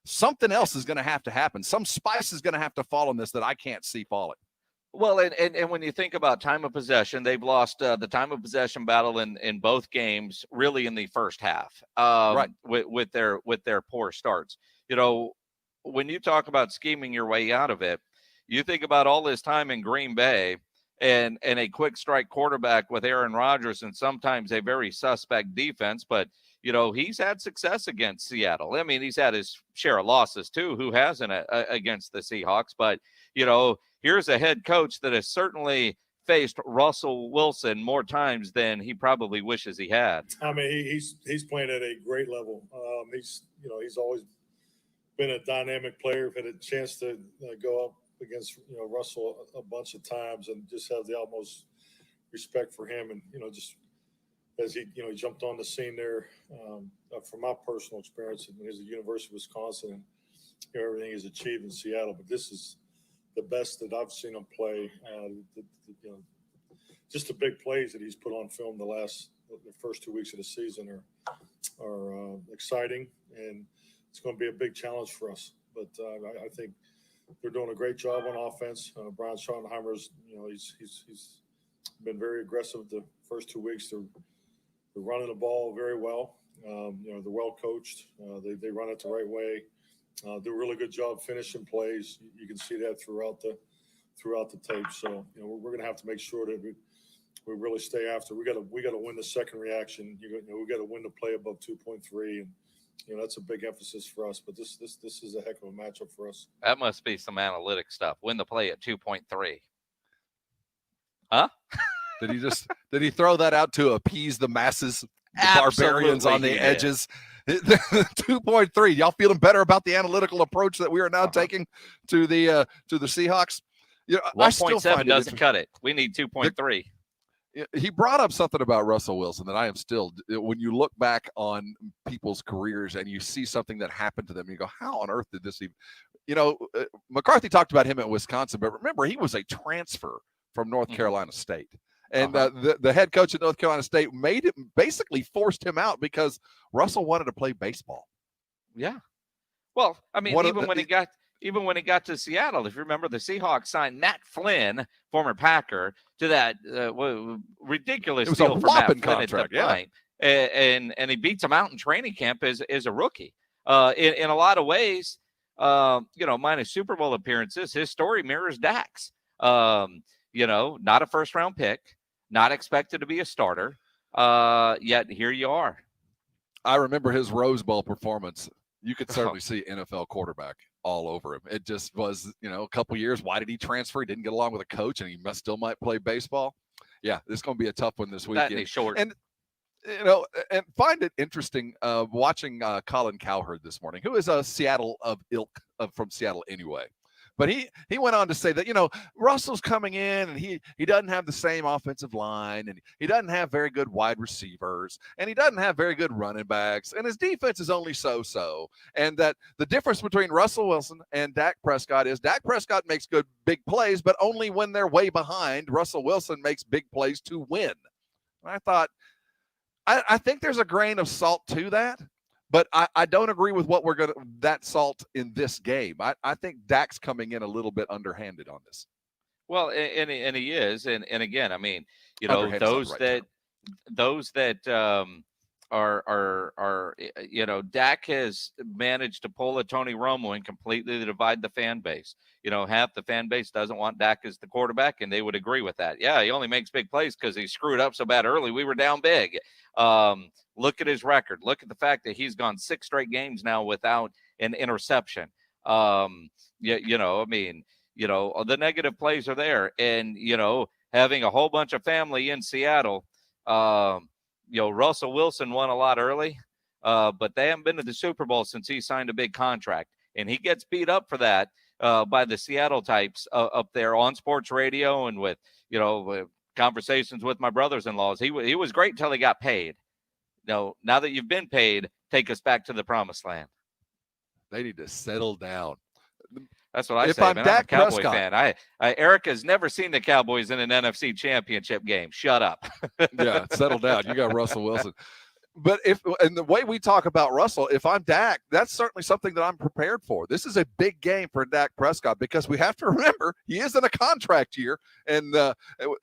something else is going to happen. Some spice is going to have to fall in this that I can't see falling. Well, and when you think about time of possession, they've lost the time of possession battle in both games, really in the first half, right, with their poor starts. You know, when you talk about scheming your way out of it, you think about all this time in Green Bay and a quick strike quarterback with Aaron Rodgers, and sometimes a very suspect defense, but you know, he's had success against Seattle. I mean, he's had his share of losses too. Who hasn't against the Seahawks? But, you know, here's a head coach that has certainly faced Russell Wilson more times than he probably wishes he had. I mean, he's playing at a great level. He's always been a dynamic player. Had a chance to go up against, Russell a bunch of times, and just have the utmost respect for him. And, just as he jumped on the scene there, from my personal experience, and he's at the University of Wisconsin, and everything he's achieved in Seattle. But this is the best that I've seen him play. Just the big plays that he's put on film the first 2 weeks of the season are exciting, and it's going to be a big challenge for us. But I think they're doing a great job on offense. Brian Schottenheimer's, he's been very aggressive the first 2 weeks. They're running the ball very well. They're well coached. They run it the right way. Do a really good job finishing plays. You can see that throughout the tape. So we're going to have to make sure that we really stay after. We got to win the second reaction. We got to win the play above 2.3, and that's a big emphasis for us. But this is a heck of a matchup for us. That must be some analytic stuff. Win the play at 2.3. Huh? Did he throw that out to appease the masses, the barbarians on the edges? 2.3. Y'all feeling better about the analytical approach that we are now taking to the Seahawks? 1.7 doesn't cut it. We need 2.3. He brought up something about Russell Wilson that I am still, when you look back on people's careers and you see something that happened to them, you go, how on earth did this even, McCarthy talked about him at Wisconsin, but remember, he was a transfer from North Carolina State. And the head coach at North Carolina State basically forced him out because Russell wanted to play baseball. Yeah. Well, I mean, even when he got to Seattle, if you remember, the Seahawks signed Matt Flynn, former Packer, to that ridiculous deal for Matt Flynn contract, and he beats him out in training camp as a rookie. In a lot of ways, minus Super Bowl appearances, his story mirrors Dak's. Not a first-round pick, not expected to be a starter, yet here you are. I remember his Rose Bowl performance. You could certainly see NFL quarterback all over him. It just was, a couple years. Why did he transfer? He didn't get along with a coach, and he still might play baseball. Yeah, this is going to be a tough one this weekend. That and short. And and find it interesting watching Colin Cowherd this morning, who is a Seattle from Seattle anyway. But he went on to say that, Russell's coming in and he doesn't have the same offensive line, and he doesn't have very good wide receivers, and he doesn't have very good running backs, and his defense is only so-so. And that the difference between Russell Wilson and Dak Prescott is Dak Prescott makes good big plays, but only when they're way behind. Russell Wilson makes big plays to win. And I thought, I think there's a grain of salt to that. But I don't agree with that salt in this game. I think Dak's coming in a little bit underhanded on this. Well, and he is. And again, I mean, those that are Dak has managed to pull a Tony Romo and completely divide the fan base. Half the fan base doesn't want Dak as the quarterback, and they would agree with that. Yeah, he only makes big plays because he screwed up so bad early. We were down big. Look at his record. Look at the fact that he's gone 6 straight games now without an interception. The negative plays are there. And, having a whole bunch of family in Seattle, Russell Wilson won a lot early, but they haven't been to the Super Bowl since he signed a big contract. And he gets beat up for that by the Seattle types up there on sports radio and with, conversations with my brothers-in-laws. He was great until he got paid. Now that you've been paid, take us back to the promised land. They need to settle down. That's what I say. I'm a Cowboy fan. Eric has never seen the Cowboys in an NFC championship game. Shut up. Yeah, settle down. You got Russell Wilson. But and the way we talk about Russell, if I'm Dak, that's certainly something that I'm prepared for. This is a big game for Dak Prescott because we have to remember he is in a contract year, and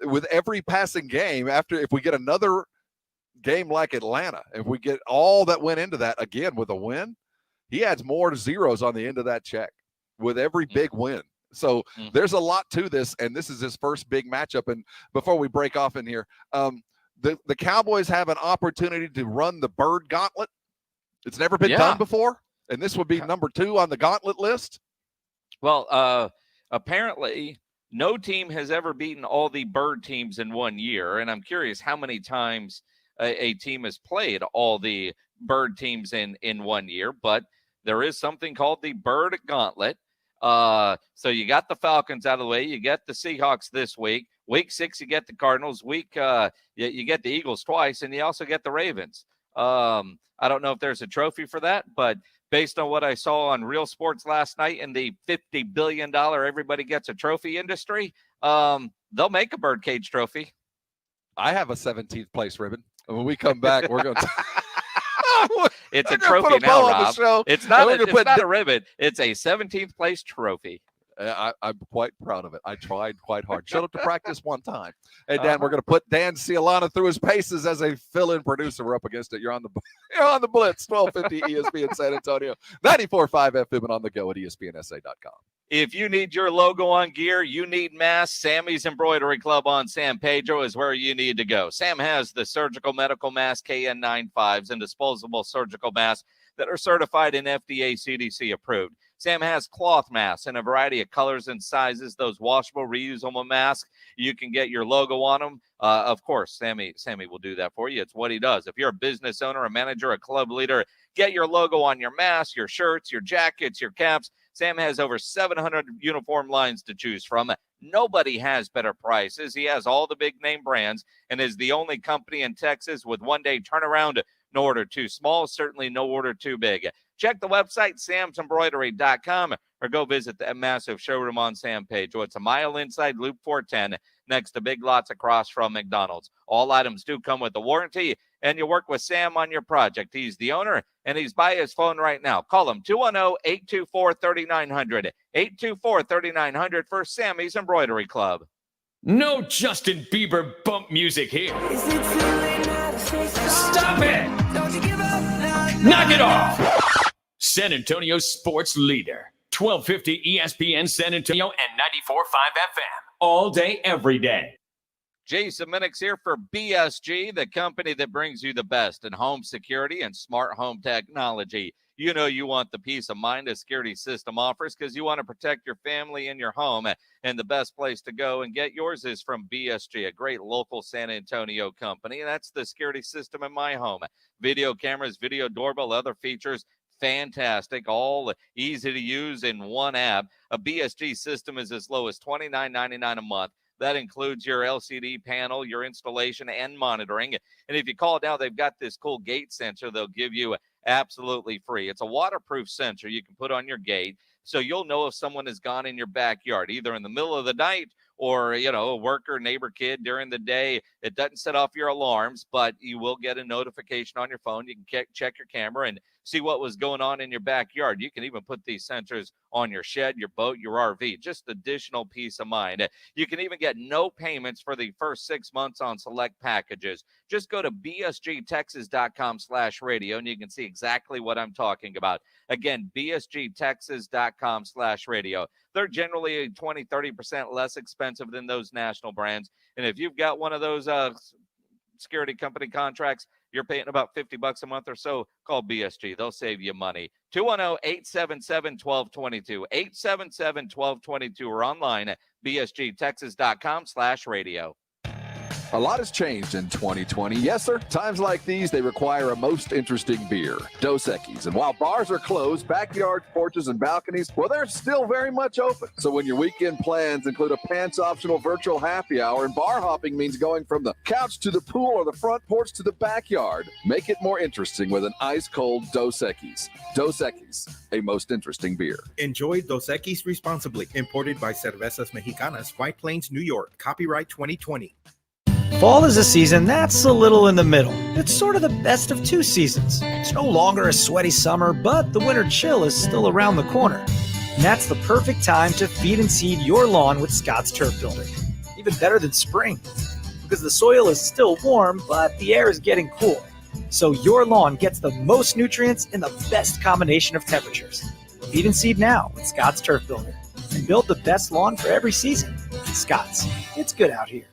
with every passing game, if we get another game like Atlanta, if we get all that went into that again with a win, he adds more zeros on the end of that check with every big win. So there's a lot to this, and this is his first big matchup. And before we break off in here, the Cowboys have an opportunity to run the Bird Gauntlet. It's never been done before, and this would be number 2 on the gauntlet list. Well, apparently no team has ever beaten all the Bird teams in one year, and I'm curious how many times a team has played all the Bird teams in 1 year, but there is something called the Bird Gauntlet. So you got the Falcons out of the way. You get the Seahawks this week. Week 6, you get the Cardinals. You get the Eagles twice, and you also get the Ravens. I don't know if there's a trophy for that, but based on what I saw on Real Sports last night in the $50 billion everybody gets a trophy industry, they'll make a birdcage trophy. I have a 17th place ribbon. And when we come back, we're going to it's a trophy now, Rob. It's not a ribbon. It's a 17th place trophy. I'm quite proud of it. I tried quite hard. Showed up to practice one time. Hey, Dan, we're going to put Dan Cialana through his paces as a fill-in producer. We're up against it. You're on the Blitz, 1250 ESPN San Antonio, 94.5 FM, and on the go at ESPNSA.com. If you need your logo on gear, you need masks, Sammy's Embroidery Club on San Pedro is where you need to go. Sam has the surgical medical mask KN95s and disposable surgical masks that are certified and FDA CDC approved. Sam has cloth masks in a variety of colors and sizes, those washable, reusable masks. You can get your logo on them. Of course, Sammy will do that for you. It's what he does. If you're a business owner, a manager, a club leader, get your logo on your masks, your shirts, your jackets, your caps. Sam has over 700 uniform lines to choose from. Nobody has better prices. He has all the big name brands and is the only company in Texas with one-day turnaround. No order too small, certainly no order too big. check the website, samsembroidery.com, or go visit that massive showroom on Sam Page. It's a mile inside Loop 410 next to Big Lots across from McDonald's. All items do come with a warranty, and you work with Sam on your project. He's the owner, and he's by his phone right now. Call him 210-824-3900, 824-3900 for Sammy's Embroidery Club. No Justin Bieber bump music here. Stop it! Knock it off! San Antonio sports leader. 1250 ESPN San Antonio and 94.5 FM. All day, every day. Jason Minix here for BSG, the company that brings you the best in home security and smart home technology. You know you want the peace of mind a security system offers because you want to protect your family and your home. And the best place to go and get yours is from BSG, a great local San Antonio company. And that's the security system in my home. Video cameras, video doorbell, other features. Fantastic, all easy to use in one app. A BSG system is as low as $29.99 a month. That includes your LCD panel, your installation, and monitoring. And if you call now, they've got this cool gate sensor they'll give you absolutely free. It's a waterproof sensor you can put on your gate, so you'll know if someone has gone in your backyard, either in the middle of the night or, you know, a worker, neighbor, kid during the day. It doesn't set off your alarms, but you will get a notification on your phone. You can check your camera and see what was going on in your backyard. You can even put these sensors on your shed, your boat, your RV, just additional peace of mind. You can even get no payments for the first 6 months on select packages. Just go to bsgtexas.com/radio and you can see exactly what I'm talking about. Again, bsgtexas.com/radio. They're generally 20, 30% less expensive than those national brands. And if you've got one of those security company contracts, you're paying about $50 a month or so, call BSG. They'll save you money. 210-877-1222, 877-1222, or online at bsgtexas.com/radio. A lot has changed in 2020. Yes, sir. Times like these, they require a most interesting beer, Dos Equis. And while bars are closed, backyards, porches, and balconies, well, they're still very much open. So when your weekend plans include a pants-optional virtual happy hour, and bar hopping means going from the couch to the pool or the front porch to the backyard, make it more interesting with an ice-cold Dos Equis. Dos Equis, a most interesting beer. Enjoy Dos Equis responsibly. Imported by Cervezas Mexicanas, White Plains, New York. Copyright 2020. Fall is a season that's a little in the middle. It's sort of the best of two seasons. It's no longer a sweaty summer, but the winter chill is still around the corner. And that's the perfect time to feed and seed your lawn with Scott's Turf Builder. Even better than spring, because the soil is still warm, but the air is getting cool. So your lawn gets the most nutrients in the best combination of temperatures. Feed and seed now with Scott's Turf Builder. And build the best lawn for every season. Scott's, it's good out here.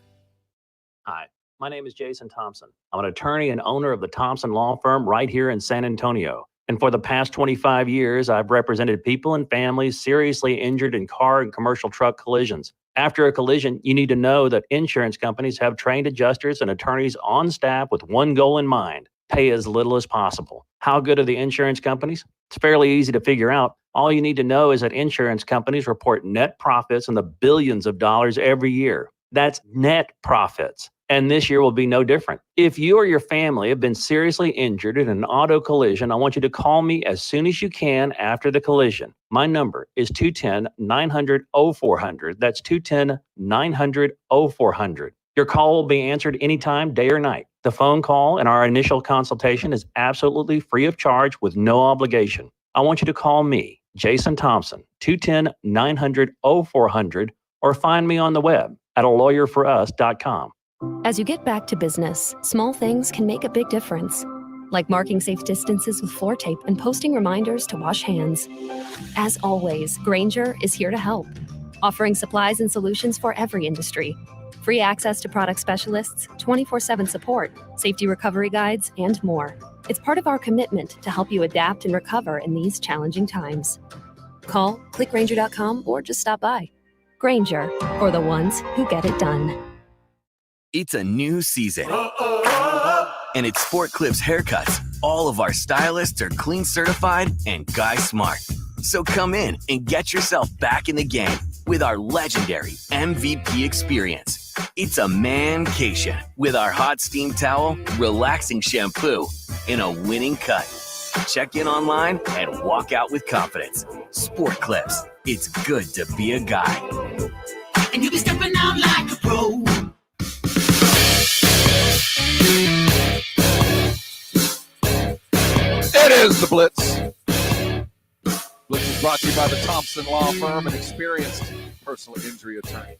Hi, my name is Jason Thompson. I'm an attorney and owner of the Thompson Law Firm right here in San Antonio. And for the past 25 years, I've represented people and families seriously injured in car and commercial truck collisions. After a collision, you need to know that insurance companies have trained adjusters and attorneys on staff with one goal in mind: pay as little as possible. How good are the insurance companies? It's fairly easy to figure out. All you need to know is that insurance companies report net profits in the billions of dollars every year. That's net profits. And this year will be no different. If you or your family have been seriously injured in an auto collision, I want you to call me as soon as you can after the collision. My number is 210-900-0400. That's 210-900-0400. Your call will be answered anytime, day or night. The phone call and our initial consultation is absolutely free of charge with no obligation. I want you to call me, Jason Thompson, 210-900-0400, or find me on the web at alawyerforus.com. As you get back to business, small things can make a big difference, like marking safe distances with floor tape and posting reminders to wash hands. As always, Grainger is here to help, offering supplies and solutions for every industry. Free access to product specialists, 24/7 support, safety recovery guides, and more. It's part of our commitment to help you adapt and recover in these challenging times. Call, click Grainger.com, or just stop by. Grainger, for the ones who get it done. It's a new season, and at Sport Clips Haircuts, all of our stylists are clean certified and guy smart. So come in and get yourself back in the game with our legendary MVP experience. It's a mancation with our hot steam towel, relaxing shampoo, and a winning cut. check in online, and walk out with confidence. Sport Clips. It's good to be a guy. And you be stepping out like a pro. It is the Blitz. Blitz is brought to you by the Thompson Law Firm, an experienced personal injury attorney.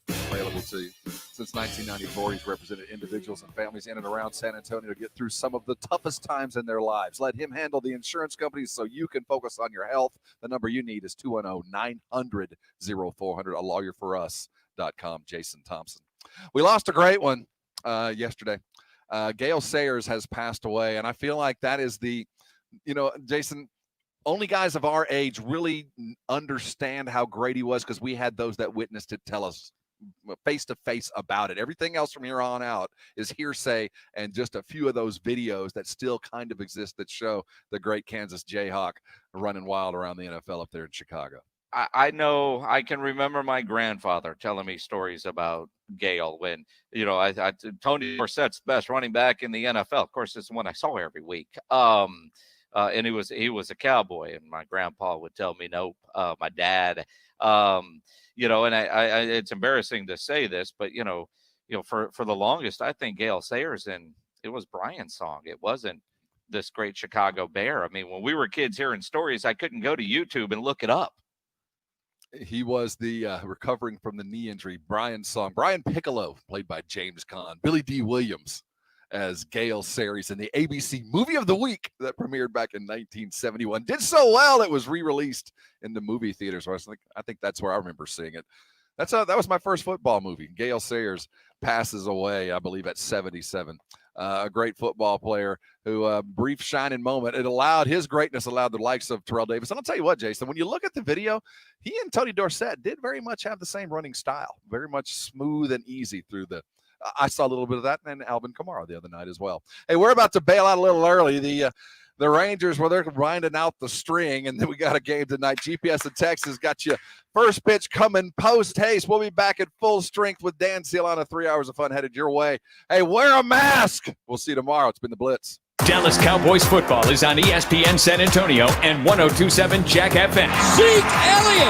Available to you. Since 1994, he's represented individuals and families in and around San Antonio to get through some of the toughest times in their lives. Let him handle the insurance companies so you can focus on your health. The number you need is 210-900-0400, alawyourforus.com. Jason Thompson. We lost a great one yesterday. Gale Sayers has passed away, and I feel like that is the, Jason, only guys of our age really understand how great he was because we had those that witnessed it tell us face-to-face about it. Everything else from here on out is hearsay and just a few of those videos that still kind of exist that show the great Kansas Jayhawk running wild around the NFL up there in Chicago. I know I can remember my grandfather telling me stories about Gale when, Tony Dorsett's the best running back in the NFL. Of course, it's the one I saw every week. And he was a Cowboy, and my grandpa would tell me, nope. My dad, and I it's embarrassing to say this, but for the longest, I think Gale Sayers, and it was Brian's song. It wasn't this great Chicago Bear. I mean, when we were kids hearing stories, I couldn't go to YouTube and look it up. He was the recovering from the knee injury. Brian's song. Brian Piccolo, played by James Caan. Billy D. Williams as Gale Sayers in the ABC Movie of the Week that premiered back in 1971. Did so well, it was re-released in the movie theaters. So I think that's where I remember seeing it. That was my first football movie. Gale Sayers passes away, I believe, at 77. A great football player who, brief shining moment, his greatness allowed the likes of Terrell Davis. And I'll tell you what, Jason, when you look at the video, he and Tony Dorsett did very much have the same running style, very much smooth and easy through I saw a little bit of that and Alvin Kamara the other night as well. Hey, we're about to bail out a little early. The Rangers, they're grinding out the string, and then we got a game tonight. GPS in Texas got you first pitch coming post haste. We'll be back at full strength with Dan Seal on 3 hours of fun headed your way. Hey, wear a mask. We'll see you tomorrow. It's been the Blitz. Dallas Cowboys football is on ESPN San Antonio and 102.7 Jack FM. Zeke Elliott